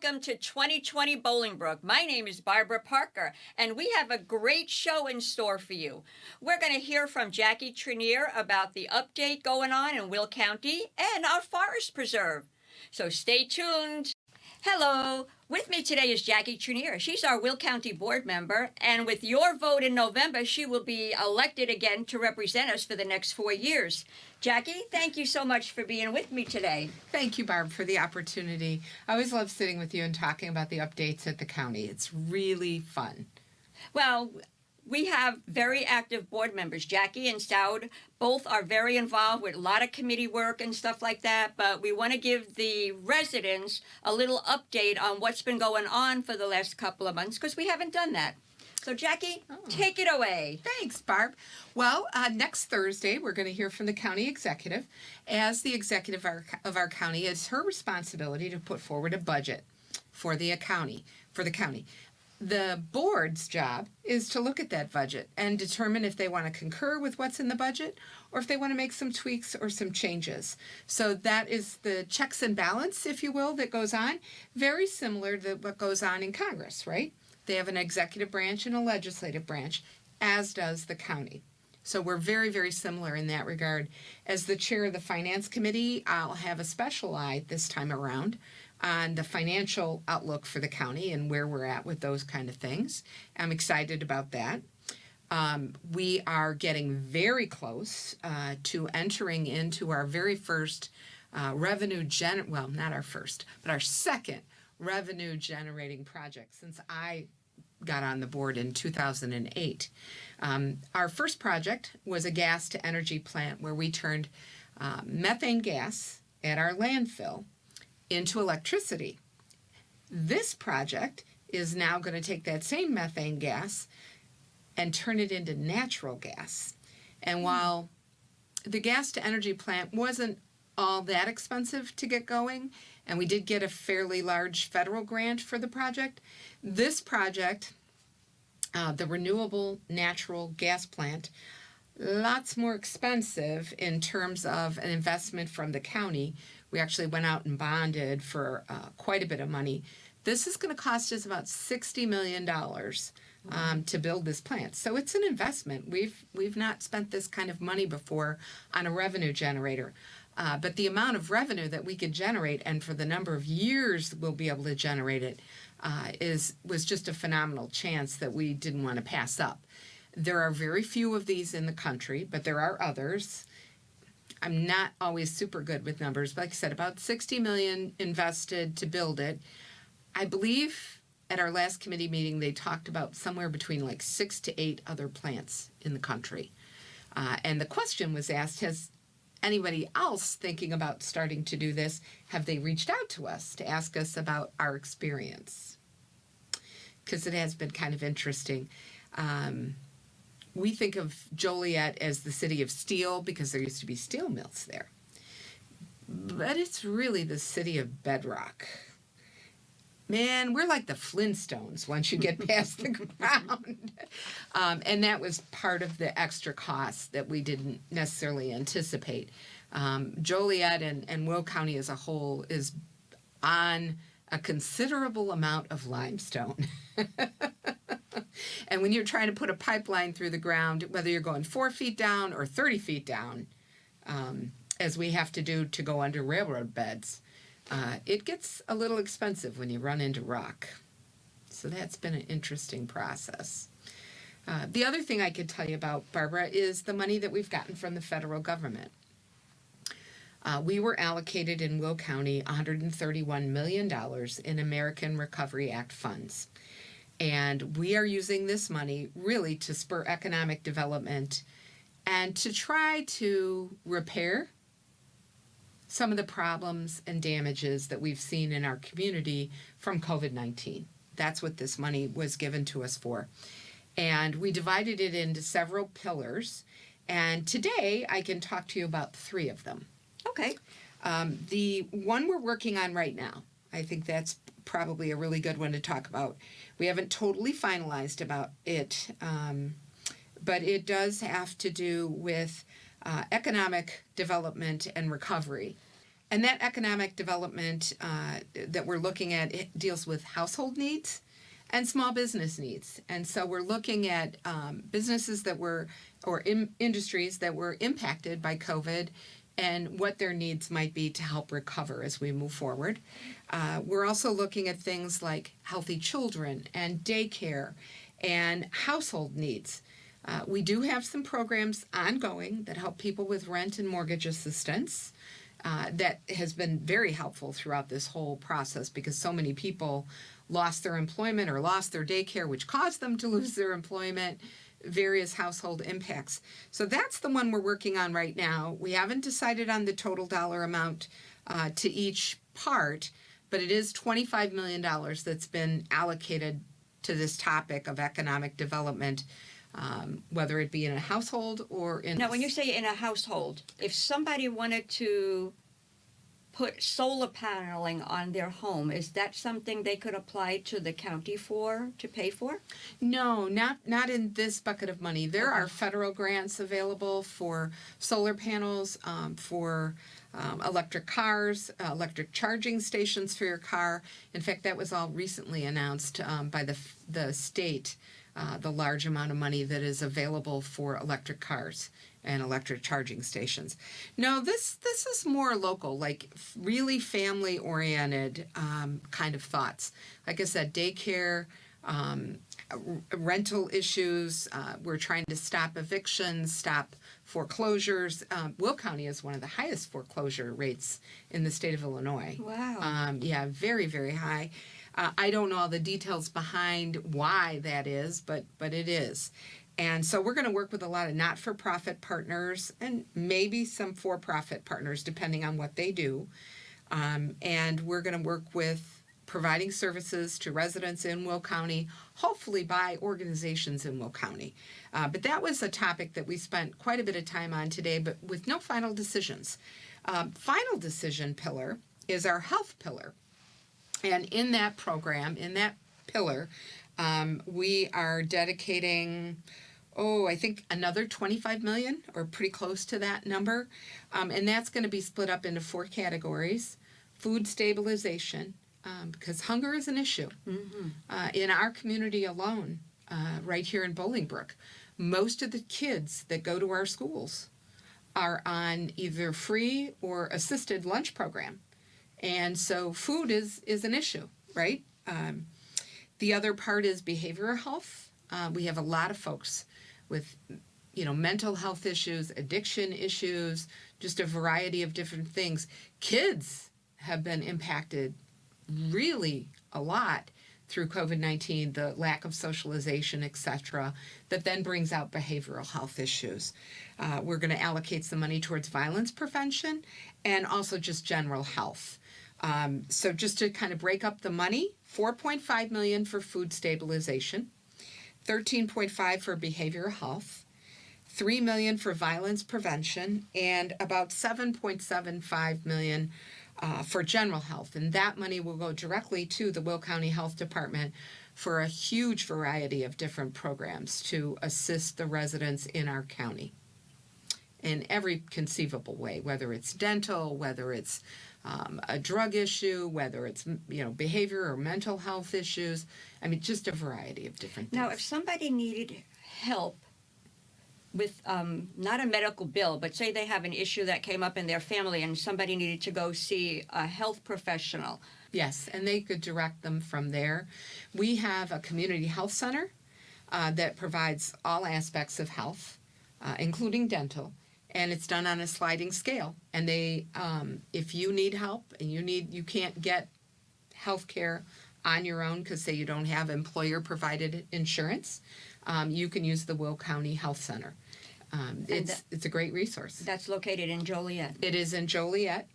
welcome to 2020 Bolingbrook. My name is Barbara Parker, and we have a great show in store for you. We're going to hear from Jackie Traynere about the update going on in Will County and our forest preserve. So stay tuned. Hello, with me today is Jackie Traynere. She's our Will County board member, and with your vote in November, she will be elected again to represent us for the next 4 years. Jackie, thank you so much for being with me today. Thank you, Barb, for the opportunity. I always love sitting with you and talking about the updates at the county. It's really fun. Well, we have very active board members. Jackie and Stout both are very involved with a lot of committee work and stuff like that, but we want to give the residents a little update on what's been going on for the last couple of months, because we haven't done that. So Jackie, take it away. Thanks, Barb. Well, next Thursday, we're going to hear from the county executive. As the executive of our county, it's her responsibility to put forward a budget for the county. The board's job is to look at that budget and determine if they want to concur with what's in the budget or if they want to make some tweaks or some changes. So that is the checks and balance, if you will, that goes on. Very similar to what goes on in Congress, right? They have an executive branch and a legislative branch, as does the county. So we're very, very similar in that regard. As the chair of the Finance Committee, I'll have a special eye this time around on the financial outlook for the county and where we're at with those kind of things. I'm excited about that. We are getting very close to entering into our very first not our first, but our second revenue generating project since I got on the board in 2008. Our first project was a gas to energy plant where we turned methane gas at our landfill into electricity. This project is now going to take that same methane gas and turn it into natural gas. And while the gas to energy plant wasn't all that expensive to get going, and we did get a fairly large federal grant for the project, this project, the renewable natural gas plant, lots more expensive in terms of an investment from the county. We actually went out and bonded for quite a bit of money. This is going to cost us about $60 million to build this plant. So it's an investment. We've not spent this kind of money before on a revenue generator. But the amount of revenue that we could generate and for the number of years we'll be able to generate it was just a phenomenal chance that we didn't want to pass up. There are very few of these in the country, but there are others. I'm not always super good with numbers, but like I said, about $60 million invested to build it. I believe at our last committee meeting, they talked about somewhere between like 6 to 8 other plants in the country. And the question was asked, has anybody else thinking about starting to do this, have they reached out to us to ask us about our experience? Because it has been kind of interesting. We think of Joliet as the city of steel because there used to be steel mills there. But it's really the city of bedrock. Man, we're like the Flintstones once you get past the ground. And that was part of the extra cost that we didn't necessarily anticipate. Joliet and Will County as a whole is on a considerable amount of limestone. And when you're trying to put a pipeline through the ground, whether you're going 4 feet down or 30 feet down, as we have to do to go under railroad beds, it gets a little expensive when you run into rock. So that's been an interesting process. The other thing I could tell you about, Barbara, is the money that we've gotten from the federal government. We were allocated in Will County $131 million in American Recovery Act funds. And we are using this money really to spur economic development and to try to repair some of the problems and damages that we've seen in our community from COVID-19. That's what this money was given to us for. And we divided it into several pillars. And today I can talk to you about 3 of them. Okay. The one we're working on right now, I think that's probably a really good one to talk about. We haven't totally finalized about it, but it does have to do with economic development and recovery. And that economic development that we're looking at, it deals with household needs and small business needs. And so we're looking at businesses that were, or industries that were impacted by COVID and what their needs might be to help recover as we move forward. We're also looking at things like healthy children and daycare and household needs. We do have some programs ongoing that help people with rent and mortgage assistance. That has been very helpful throughout this whole process because so many people lost their employment or lost their daycare, which caused them to lose their employment, various household impacts. So that's the one we're working on right now. We haven't decided on the total dollar amount to each part, but it is $25 million that's been allocated to this topic of economic development, whether it be in a household or in... Now, when you say in a household, if somebody wanted to put solar paneling on their home, is that something they could apply to the county for, to pay for? No, not in this bucket of money. There Okay. are federal grants available for solar panels, for electric cars, electric charging stations for your car. In fact, that was all recently announced by the state, the large amount of money that is available for electric cars and electric charging stations. No, this is more local, like really family-oriented kind of thoughts. Like I said, daycare, rental issues. We're trying to stop evictions, stop foreclosures. Will County is one of the highest foreclosure rates in the state of Illinois. Wow. Yeah, very, very high. I don't know all the details behind why that is, but it is. And so we're going to work with a lot of not-for-profit partners and maybe some for-profit partners, depending on what they do. And we're going to work with providing services to residents in Will County, hopefully by organizations in Will County. But that was a topic that we spent quite a bit of time on today, but with no final decisions. Final decision pillar is our health pillar. And in that program, in that pillar, we are dedicating, I think another $25 million or pretty close to that number. And that's going to be split up into 4 categories. Food stabilization, because hunger is an issue. Mm-hmm. In our community alone, right here in Bolingbrook, most of the kids that go to our schools are on either free or assisted lunch program. And so food is an issue, right? The other part is behavioral health. We have a lot of folks with, mental health issues, addiction issues, just a variety of different things. Kids have been impacted really a lot through COVID-19, the lack of socialization, etc., that then brings out behavioral health issues. We're going to allocate some money towards violence prevention and also just general health. So just to kind of break up the money, $4.5 million for food stabilization, $13.5 for behavioral health, $3 million for violence prevention, and about $7.75 million for general health. And that money will go directly to the Will County Health Department for a huge variety of different programs to assist the residents in our county in every conceivable way, whether it's dental, whether it's a drug issue, whether it's behavior or mental health issues. I mean, just a variety of different things. Now, if somebody needed help with not a medical bill, but say they have an issue that came up in their family and somebody needed to go see a health professional. Yes, and they could direct them from there. We have a community health center that provides all aspects of health, including dental. And it's done on a sliding scale. And they, if you need help and you can't get health care on your own because, say, you don't have employer-provided insurance, you can use the Will County Health Center. It's a great resource. That's located in Joliet. It is in Joliet.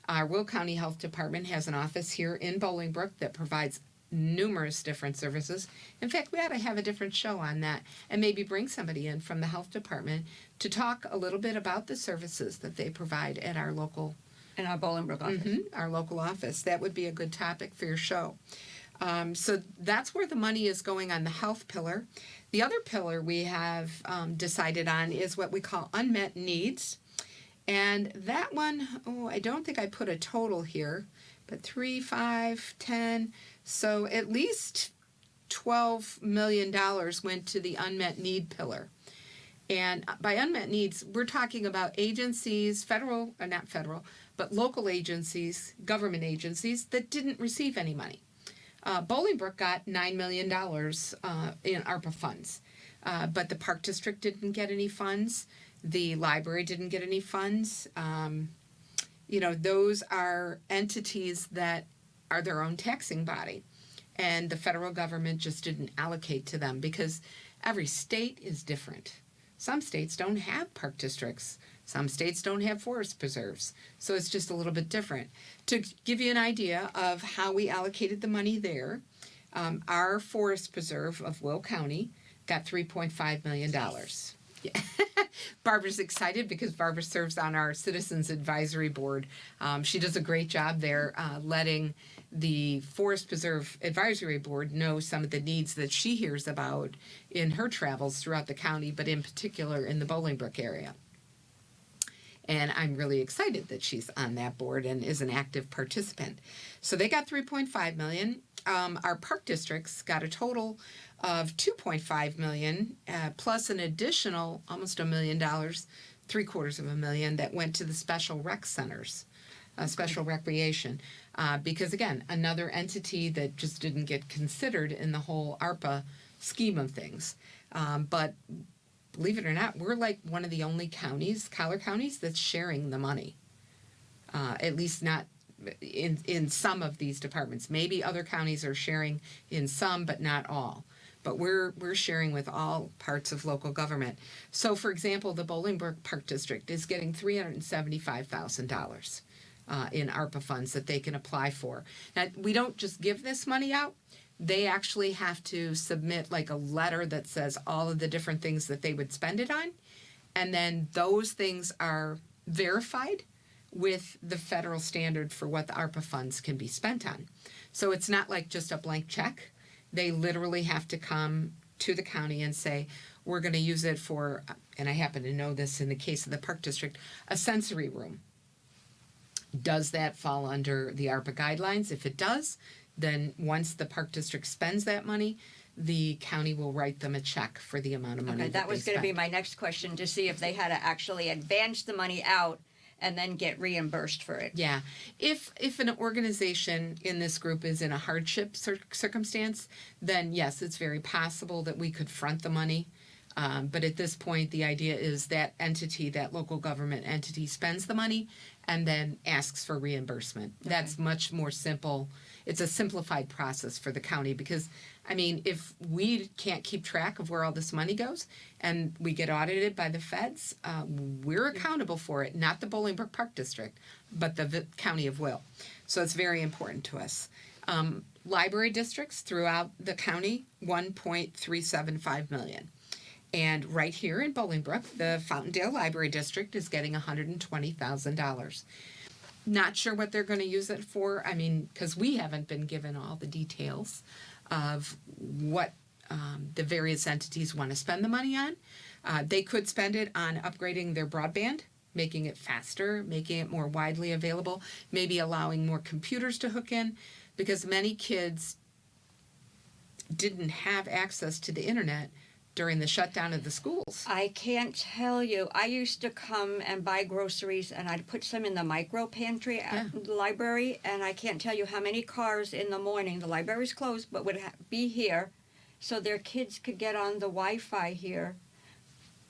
Our Will County Health Department has an office here in Bolingbrook that provides numerous different services. In fact, we ought to have a different show on that and maybe bring somebody in from the health department to talk a little bit about the services that they provide at our local In our Bolingbrook office. our local office. That would be a good topic for your show. So that's where the money is going on the health pillar. The other pillar we have decided on is what we call unmet needs. And that one, I don't think I put a total here, but 3, 5, 10. So at least $12 million went to the unmet need pillar. And by unmet needs, we're talking about agencies, federal, or not federal, but local agencies, government agencies that didn't receive any money. Bolingbrook got $9 million in ARPA funds, but the Park District didn't get any funds. The library didn't get any funds. Those are entities that are their own taxing body, and the federal government just didn't allocate to them because every state is different. Some states don't have park districts. Some states don't have forest preserves. So it's just a little bit different. To give you an idea of how we allocated the money there, our forest preserve of Will County got $3.5 million. Yeah. Barbara's excited because Barbara serves on our Citizens Advisory Board. She does a great job there letting the Forest Preserve Advisory Board know some of the needs that she hears about in her travels throughout the county, but in particular in the Bolingbrook area. And I'm really excited that she's on that board and is an active participant. So they got $3.5 million. Our park districts got a total of $2.5 million, plus an additional almost $1 million, $750,000 that went to the special rec centers, special recreation. Because again, another entity that just didn't get considered in the whole ARPA scheme of things. But believe it or not, we're like one of the only counties, collar counties, that's sharing the money. At least not in some of these departments. Maybe other counties are sharing in some, but not all. But we're sharing with all parts of local government. So, for example, the Bolingbrook Park District is getting $375,000 in ARPA funds that they can apply for. Now, we don't just give this money out. They actually have to submit like a letter that says all of the different things that they would spend it on. And then those things are verified with the federal standard for what the ARPA funds can be spent on. So it's not like just a blank check. They literally have to come to the county and say, we're going to use it for, and I happen to know this in the case of the Park District, a sensory room. Does that fall under the ARPA guidelines? If it does, then once the Park District spends that money, the county will write them a check for the amount of money that was going to be my next question, to see if they had to actually advance the money out and then get reimbursed for it. Yeah. If an organization in this group is in a hardship circumstance, then yes, it's very possible that we could front the money. But at this point, the idea is that entity, that local government entity, spends the money and then asks for reimbursement. Okay. That's much more simple. It's a simplified process for the county because, I mean, if we can't keep track of where all this money goes and we get audited by the feds, we're accountable for it, not the Bolingbrook Park District, but the county of Will. So it's very important to us. Library districts throughout the county, $1.375 million. And right here in Bolingbrook, the Fountaindale Library District is getting $120,000. Not sure what they're going to use it for. I mean, because we haven't been given all the details of what the various entities want to spend the money on. They could spend it on upgrading their broadband, making it faster, making it more widely available, maybe allowing more computers to hook in, because many kids didn't have access to the internet during the shutdown of the schools. I can't tell you. I used to come and buy groceries, and I'd put some in the micro pantry at the library, and I can't tell you how many cars in the morning, the library's closed, but would be here, so their kids could get on the Wi-Fi here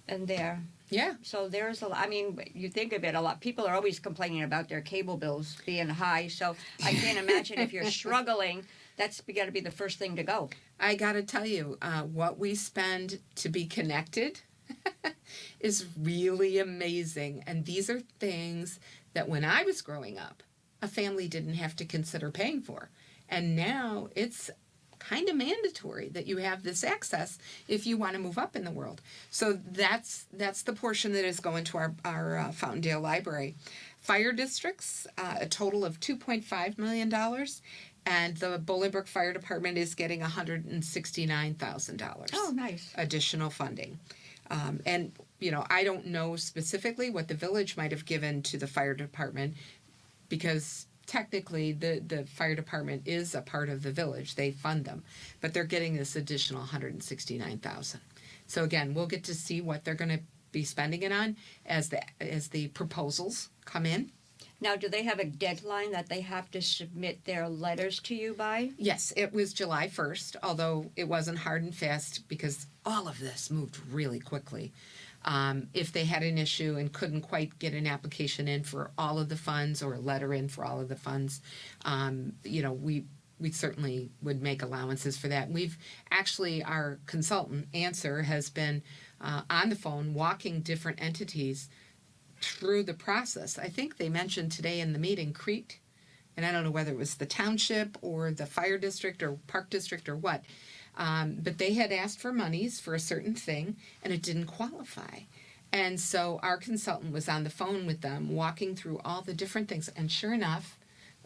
and there. Yeah. So there's a lot. I mean, you think of it, a lot. People are always complaining about their cable bills being high, so I can't imagine if you're struggling, that's got to be the first thing to go. I got to tell you, what we spend to be connected is really amazing. And these are things that when I was growing up, a family didn't have to consider paying for. And now it's kind of mandatory that you have this access if you want to move up in the world. So that's the portion that is going to our Fountaindale Library. Fire districts, a total of $2.5 million. And the Bolingbrook Fire Department is getting $169,000. Oh, nice. Additional funding. And, I don't know specifically what the village might have given to the fire department, because technically the fire department is a part of the village. They fund them, but they're getting this additional $169,000. So again, we'll get to see what they're going to be spending it on as the proposals come in. Now, do they have a deadline that they have to submit their letters to you by? Yes, it was July 1st, although it wasn't hard and fast because all of this moved really quickly. If they had an issue and couldn't quite get an application in for all of the funds or a letter in for all of the funds, we certainly would make allowances for that. We've actually, our consultant, Answer, has been on the phone walking different entities through the process. I think they mentioned today in the meeting Crete, and I don't know whether it was the township or the fire district or park district or what, but they had asked for monies for a certain thing and it didn't qualify. And so our consultant was on the phone with them walking through all the different things, and sure enough,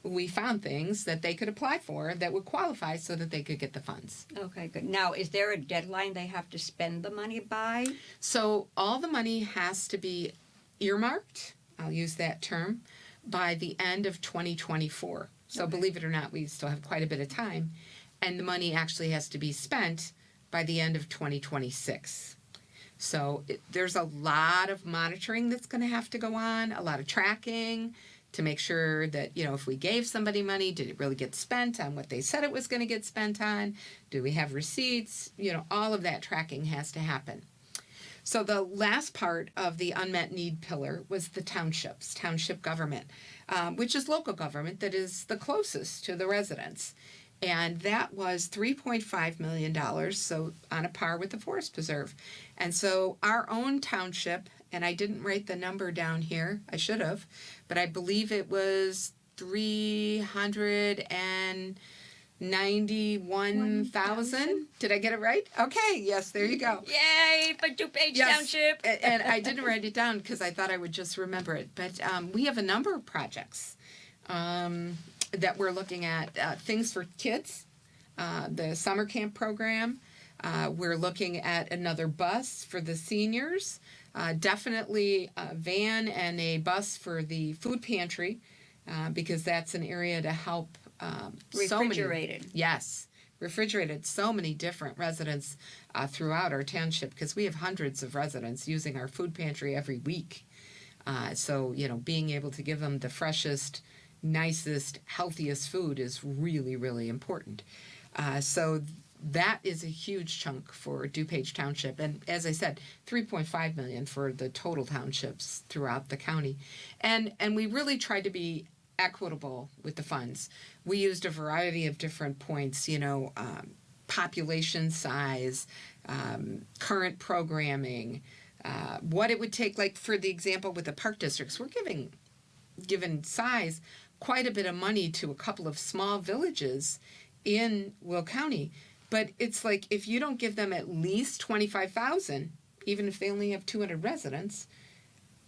we found things that they could apply for that would qualify so that they could get the funds. Okay, good. Now, is there a deadline they have to spend the money by? So all the money has to be earmarked, I'll use that term, by the end of 2024. So Okay. believe it or not, we still have quite a bit of time. And the money actually has to be spent by the end of 2026. So there's a lot of monitoring that's going to have to go on, a lot of tracking to make sure that, if we gave somebody money, did it really get spent on what they said it was going to get spent on? Do we have receipts? All of that tracking has to happen. So the last part of the unmet need pillar was the township government, which is local government that is the closest to the residents. And that was $3.5 million, so on a par with the Forest Preserve. And so our own township, and I didn't write the number down here, I should have, but I believe it was 391,000. Did I get it right? Okay, yes, there you go. Yay for DuPage Yes, Township! and I didn't write it down because I thought I would just remember it. But we have a number of projects that we're looking at. Things for kids, the summer camp program. We're looking at another bus for the seniors. Definitely a van and a bus for the food pantry, because that's an area to help Refrigerated. refrigerated. So many different residents throughout our township, because we have hundreds of residents using our food pantry every week. So being able to give them the freshest, nicest, healthiest food is really, really important. So that is a huge chunk for DuPage Township, and as I said, $3.5 million for the total townships throughout the county, and we really tried to be equitable with the funds. We used a variety of different points, population size, current programming, what it would take, like for the example with the park districts, we're given size quite a bit of money to a couple of small villages in Will County. But it's like, if you don't give them at least $25,000, even if they only have 200 residents,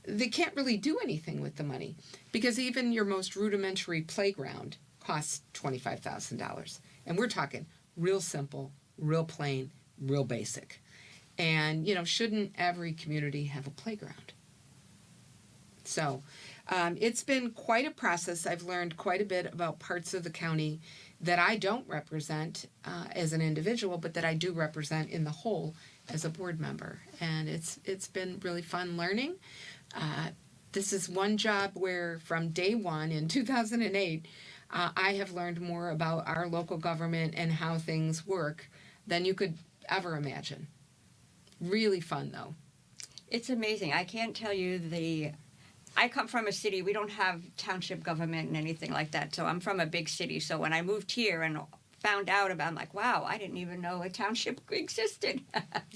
they can't really do anything with the money, because even your most rudimentary playground costs $25,000. And we're talking real simple, real plain, real basic. And, shouldn't every community have a playground? So it's been quite a process. I've learned quite a bit about parts of the county that I don't represent as an individual, but that I do represent in the whole as a board member. And it's been really fun learning. This is one job where from day one in 2008, I have learned more about our local government and how things work than you could ever imagine. Really fun, though. It's amazing. I can't tell you I come from a city, we don't have township government and anything like that, so I'm from a big city. So when I moved here and found out about it, I'm like, wow, I didn't even know a township existed.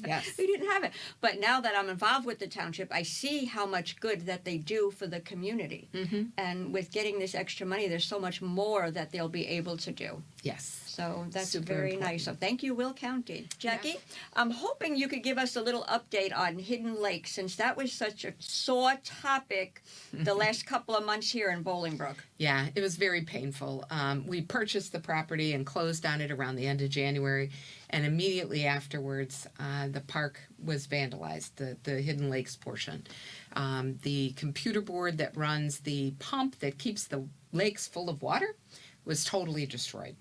Yes. We didn't have it. But now that I'm involved with the township, I see how much good that they do for the community. Mm-hmm. And with getting this extra money, there's so much more that they'll be able to do. Yes. So that's Super very important. nice. So thank you, Will County. Jackie, I'm hoping you could give us a little update on Hidden Lake, since that was such a sore topic the last couple of months here in Bolingbrook. Yeah, it was very painful. We purchased the property and closed on it around the end of January, and immediately afterwards, the park was vandalized, the Hidden Lakes portion. The computer board that runs the pump that keeps the lakes full of water was totally destroyed.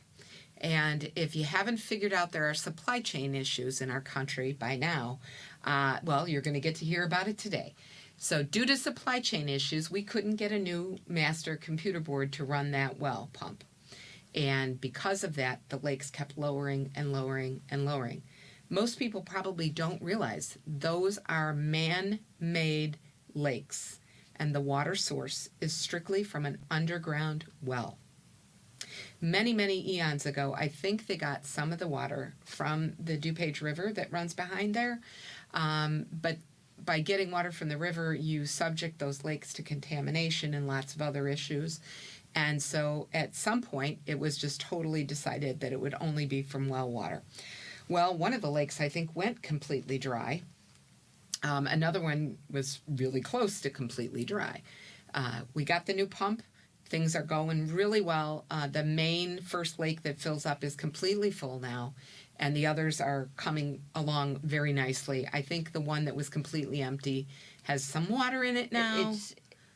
And if you haven't figured out there are supply chain issues in our country by now, well, you're going to get to hear about it today. So due to supply chain issues, we couldn't get a new master computer board to run that well pump. And because of that, the lakes kept lowering and lowering and lowering. Most people probably don't realize those are man-made lakes, and the water source is strictly from an underground well. Many, many eons ago, I think they got some of the water from the DuPage River that runs behind there. But by getting water from the river, you subject those lakes to contamination and lots of other issues. And so at some point, it was just totally decided that it would only be from well water. Well, one of the lakes, I think, went completely dry. Another one was really close to completely dry. We got the new pump. Things are going really well. The main first lake that fills up is completely full now, and the others are coming along very nicely. I think the one that was completely empty has some water in it now.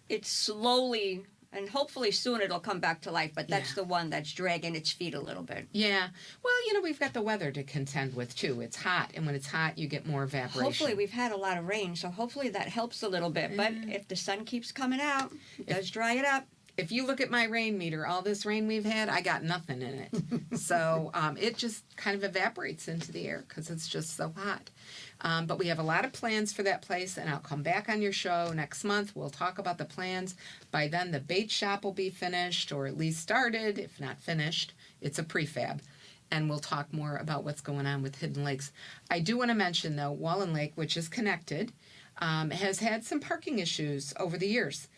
It's slowly, and hopefully soon it'll come back to life, but that's the one that's dragging its feet a little bit. Yeah. Well, you know, we've got the weather to contend with, too. It's hot, and when it's hot, you get more evaporation. Hopefully, we've had a lot of rain, so hopefully that helps a little bit. But if the sun keeps coming out, it does dry it up. If you look at my rain meter, all this rain we've had, I got nothing in it. So it just kind of evaporates into the air because it's just so hot. But we have a lot of plans for that place, and I'll come back on your show next month. We'll talk about the plans. By then, the bait shop will be finished, or at least started, if not finished. It's a prefab. And we'll talk more about what's going on with Hidden Lakes. I do want to mention, though, Wallen Lake, which is connected, has had some parking issues over the years.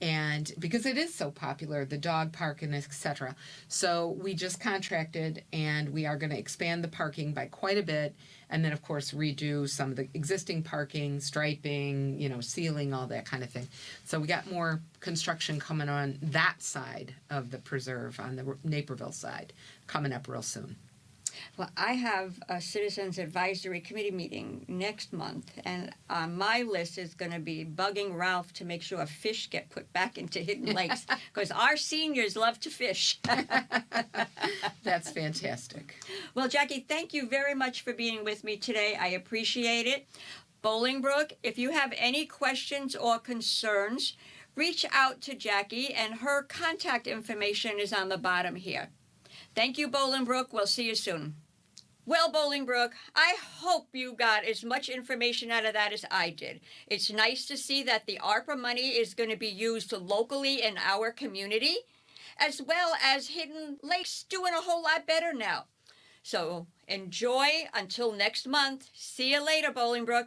And because it is so popular, the dog park and etc. So we just contracted, and we are going to expand the parking by quite a bit, and then of course redo some of the existing parking, striping, you know, sealing, all that kind of thing. So we got more construction coming on that side of the preserve, on the Naperville side, coming up real soon. Well, I have a Citizens Advisory Committee meeting next month, and on my list is going to be bugging Ralph to make sure fish get put back into Hidden Lakes, because our seniors love to fish. That's fantastic. Well, Jackie, thank you very much for being with me today. I appreciate it. Bolingbrook, if you have any questions or concerns, reach out to Jackie, and her contact information is on the bottom here. Thank you, Bolingbrook. We'll see you soon. Well, Bolingbrook, I hope you got as much information out of that as I did. It's nice to see that the ARPA money is going to be used locally in our community, as well as Hidden Lakes doing a whole lot better now. So enjoy until next month. See you later, Bolingbrook.